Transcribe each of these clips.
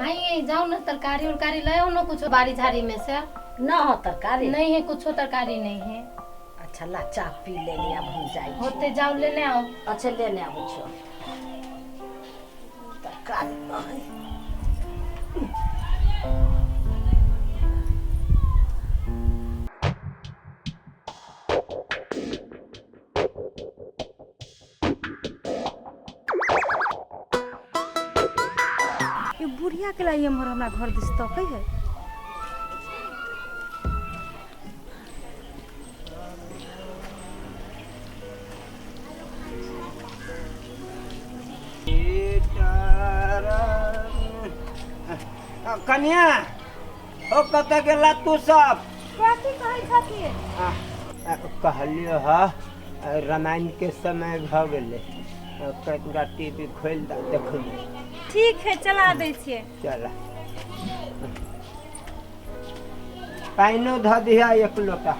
माई जाओ ना तरकारी उरकारी ले आओ ना कुछ बाड़ी झाड़ी में से। ना हो तरकारी नहीं है, कुछ तरकारी नहीं है। अच्छा ला चाय पी ले लिया भूल जाए होते जाओ लेने आओ। अच्छा लेने आओ छो तरकारी ये बुढ़िया के लिए हमर हमरा घर दिस तकै है। कन्या ओ कत गेला तू सब कथी कहै छथि? कहलियो ह रामायण के समय भ गेले कतरा टीवी खोल द देखलिए। ठीक है चला दै छियै। चला पाइनो ध दिया एक लोटा।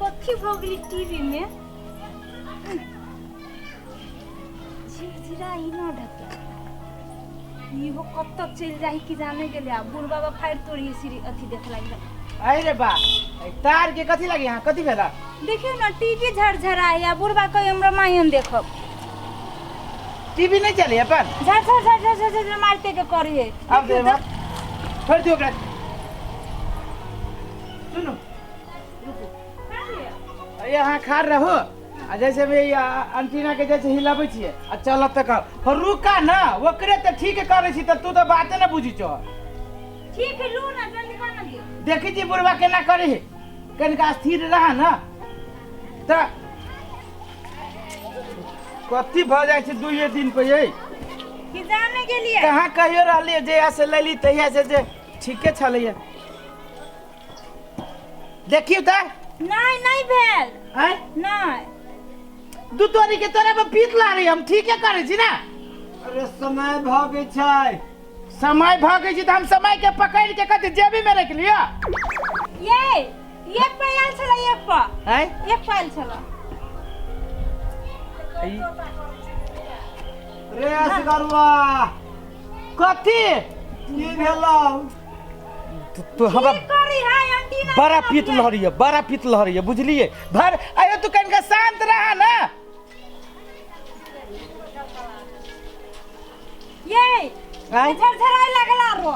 कथी भ गेलै टीवी में? झिरझिरा ही न ढके इहो कब तक चल जाही कि जाने गेले आ बुढ़ बाबा फाइर तोड़ी सीरी अथी देख लागिल। अरे बा तार के कथी लगी यहाँ कथी भेला? देखियो ना टीवी झरझरा या बुढ़बा कहि हमरा मायन देखब। टीवी नहीं चले अपन झरझर झरझर झरझर मारते के करी है। अब दे मत छोड़ दियो ओकरा। सुनो यहाँ खार रहो आ जैसे भी अंटीना के जैसे हिलाबै छिए आ चलत तक रुका ना ओकरे त ठीक करे छी त तू तो बाते ना बुझी छ। ठीक है लू ना जल्दी बना दे। देखी जी बुढ़वा केना करे है कनिका स्थिर रहा ना त कथी भ जाय छै दुइये दिन पे ये कि जाने के लिए कहाँ कहियो रहलिए जहिया से लेली तहिया से जे ठीके छलैया। देखियो त नहीं नहीं भेल हैं नहीं दू तोरी के तोरे पे पीत ला रही हम ठीके करे छी ना। अरे समय भ गई छै। समय भ गई छी त हम समय के पकड़ के कथी जेबी में रख लियो। ये एक पायल छला एक पा हैं एक पायल छला। रे असगरवा कथी की भेलौ? तू हमरा की करी है अंटीना बड़ा पीत लहरी है, बड़ा पीत लहरी है बुझलिए। भर आयो तू कनिका शांत रहा ना। ये झरझराई लगला रो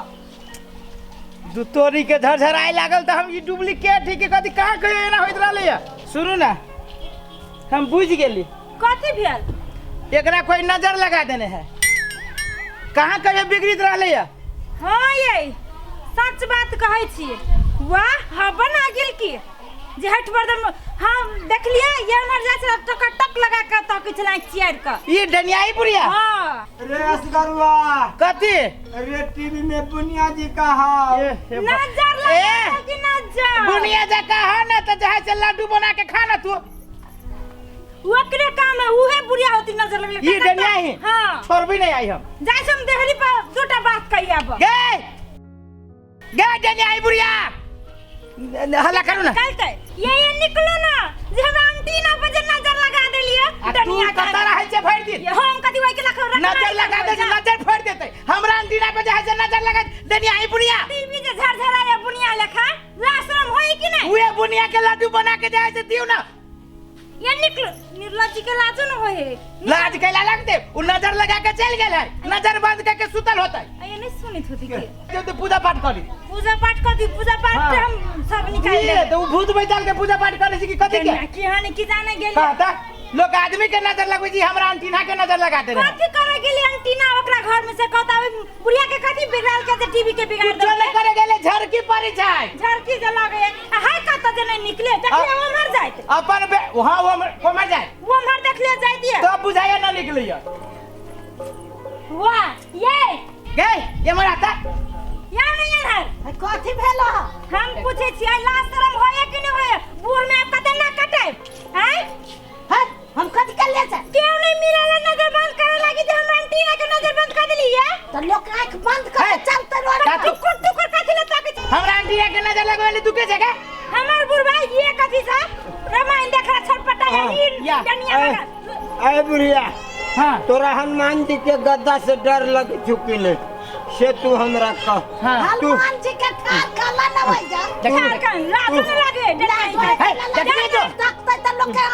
दू तोरी के झरझराई लागल त हम ई डुप्लीकेट ही के कथी कहाँ कहियो एना होइत रहले या। सुनू ना हम बुझ गेली कथी भेल? एकरा कोई नजर लगा देने है। कहाँ कहियो बिगड़ित रहले या। हां ये सच बात कहै छी। वाह हबन आ गेल की जे हट बर्दन हम देखलिए ये हमर जाय छै टक टक लगा के तक चला चियार के ई डनियाई बुढ़िया हां रे असगरवा कथी अरे टीवी में बुनिया जी का हाल नजर लगा कि नजर बुनिया जा कहा ना त जहां से लड्डू बना के खाना तू ओकरे काम है उहे बुढ़िया होती नजर लगले। ई डनियाई हां छोड़बी नहीं आई हम जाय हम देहरी पर दूटा बात कहि आब गे गे डनियाई बुढ़िया हल्ला करू ना। कहते ये निकलो ना जे हम अंटीना पे जे नजर लगा देलिए दुनिया कता रहे छै भर दिन ये हम कदी ओइ के लख नजर लगा दे नजर फोड़ देते हमरा अंटीना पे जहां से नजर लगा डनियाई बुढ़िया टीवी जे झरझराया बुनिया लेखा लाशरम होई कि नहीं? उहे बुनिया के लड्डू बना के जाय से दियो ना। ये निकलो निर्लज्ज के लाज न होए लाज कैला लगते उ नजर लगा के चल गेल है नजर बंद करके सुतल होता है। ये नहीं सुनित होती के जो तो पूजा पाठ करी पूजा पाठ कर दी पूजा पाठ हाँ। पे हम सब निकाल ये ले तो उ भूत बैठाल के पूजा पाठ करे छी कि कथि के की हानि की जाने गेल कहता लोग आदमी के नजर लगबै जी हमरा अंटीना के नजर लगाते रहे। कथि करे गेली अंटीना ओकरा घर में से कहता बुढ़िया के कथि बिगाड़ के जे टीवी के बिगाड़ कुछ नहीं करे गेले झरकी पड़ी छै झरकी जे लगे हाय कत जे नहीं निकले देखले वो मर जाइत अपन वहां वो मर जाए वो मर देखले जाइतिए तो बुझाया ना निकलिया। वाह ये गए ये मराता या नहीं है कथी भेलो? हम पूछे छियै लाश शरम होए कि नहीं होए बूढ़ में कते ना कटे हैं है हम कथी कर ले छै? क्यों नहीं मिला नजर बंद करे लगी तो हम एंटीना के नजर बंद कर दिली है तो लोग आंख बंद कर चलते रहो। टुकुर टुकुर कथि ले ताके हमरा अंटीना के नजर लगवेली तू के जगह हमर बुढ़ भाई ये कथि सा रामायण देखरा छटपटा है या अरे बुढ़िया हाँ तोरा हनुमान जी के गद्दा से डर लग चुकी ले से तू हमरा कह हाँ हनुमान जी के ठार काला न होई जा ठार का लाज न लागे देखते त लोग के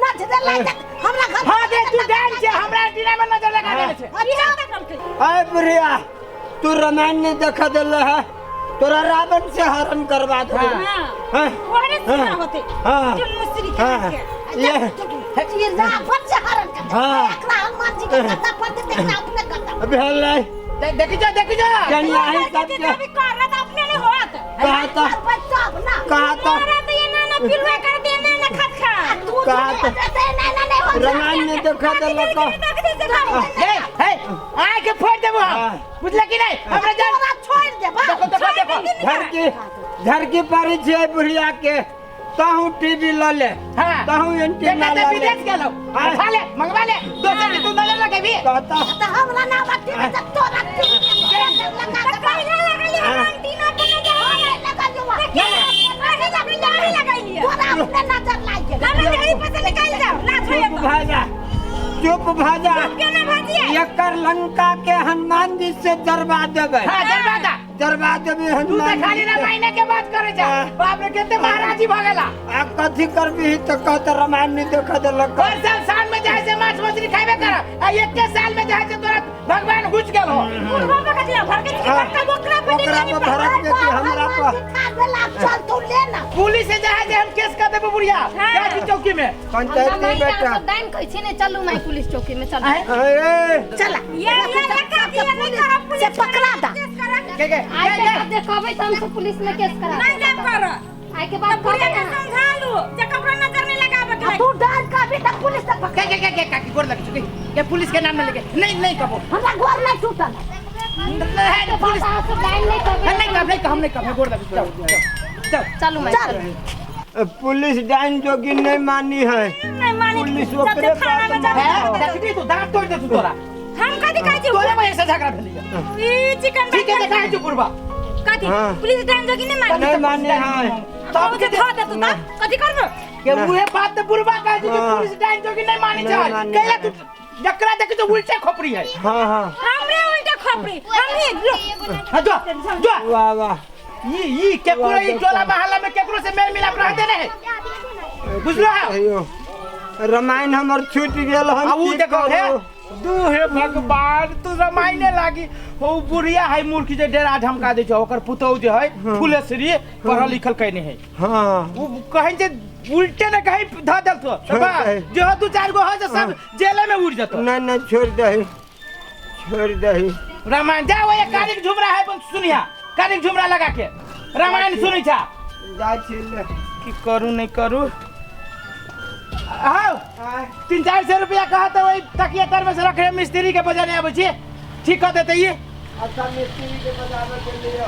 नच दे लागे हमरा घर हाँ दे तू डांस है हमरा एंटीना में नजर लगा देले छे अरे बुढ़िया तू रामायण नहीं देखा दिल है तोरा रावण से हरण करवा दे हां ओरे से होते हाँ जो मुस्री हाँ के ये ये रावण से हरण कर हाँ। एकरा हनुमान जी के गद्दा पर देखना अपने गद्दा अभी हल्ला देखी जा कन्या ही सब भी के कर रहा था अपने नहीं होत कहा था बच्चा ना कहा था अरे तो ये ना पिलवा कर देने ना खत खा तू कहा था नहीं हो रामायण नहीं देखा दिल का हे आए के फोड़ देबो बुझला कि नहीं हमरा जान तोरा छोड़ दे बा देखो घर की पारी छे बुढ़िया के ताहू टीवी ल ले हां ताहू एंटीना देखा ल विदेश ले गेलो खा ले मंगवा ले दोसर तू नजर लगाबी कहता त हमरा ना बाटी में त तोरा लगा दे पहले लगाइए एंटीना पे लगा लगाइए तोरा अपने नजर लाग गेल हम यही पे से निकाल जाओ ना छोड़िए चुप भाजा क्या ना भाजिए एकर लंका के हनुमान जी से जरवा देबे हां दरवाजा जरवा देबे तू हनुमान तो खाली ना महीने के बात करे जा बाप रे केते महाराजी भागेला आ कथी करबी त कहत रामायण नहीं देखा दिल का हर साल में जाए से माछ मछली खाबे कर आ एक के साल में जाए से तोरा भगवान घुस गेल हो बुढ़वा का कटिया भर के का बोकरा पे ओकरा पे भरक के कि हमरा पर खा देला चल तू ले ना पुलिस से जाए जे हम केस कर देबो बुढ़िया जाए की चौकी में पंचायती बेटा दाइन कहै छी ने चलू माई पुलिस चौकी में चल अरे चला ये लगा दिया नहीं कहा पुलिस से पकड़ा दा के आइ के बाद देखबै त हम पुलिस में केस करा नहीं जा कर आइ के बाद पुलिस कहबै के ना समझा लू जे कपड़ा नजर नहीं लगावे के तू डाल का भी तक पुलिस तक पकड़ के काकी गोर लगे चुकी के पुलिस के नाम में लेके नहीं कबो हमरा घर नहीं टूटल पुलिस दाइन नहीं कहबै नहीं हम नहीं कब गोर लगे चल चलू माई चल पुलिस डाइन जोगी नहीं मानी है नहीं मानी पुलिस ओकरे पास देखी तू दांत तोड़ दे तू तोरा हम कदी काई छी तोरे वजह से झगड़ा भेली ई चिकन ठीक है देखा है पूर्वा कदी हाँ। पुलिस टाइम जोगी नहीं मानी नहीं माने हैं तब के था दे तू ना कदी करबो के उहे बात तो पूर्वा कह जी हाँ। पुलिस डाइन जोगी नहीं मानी नहीं जाए मानी कहला जाए। तू जकरा देख तो उल्टे खोपड़ी है हाँ हाँ हमरे उल्टा खपड़ी हम ही हाँ, जो वाह वाह ये केकरो ई टोला मोहल्ला में केकरो से मेल मिलाप रहते नहीं बुझलो है अयो रामायण हमर छूट गेल हम अब उ की देखो हे करू? दू हे भगवान तू रमाइने लागी हो बुढ़िया है मूर्ख जे डेरा धमका दे छ ओकर पुतौ जे है फुलेश्वरी पढ़ल लिखल कहने है हाँ वो कहीं जे उल्टे न कहीं ध दल तो छोड़ दे। जो दू चार गो है जो सब जेल में उड़ जतो नहीं नहीं छोड़ दही रामायण जा वो एक कारिक झुमरा है पण सुनिया कारिक झुमरा लगा के रामायण सुनी छा जा छिले की करू नहीं करू आओ 300-400 रुपया कहा तो वही तकिया तर में से रख रहे मिस्त्री के बजाने आबे छी ठीक कर देते ये अच्छा मिस्त्री के बजावे के लिए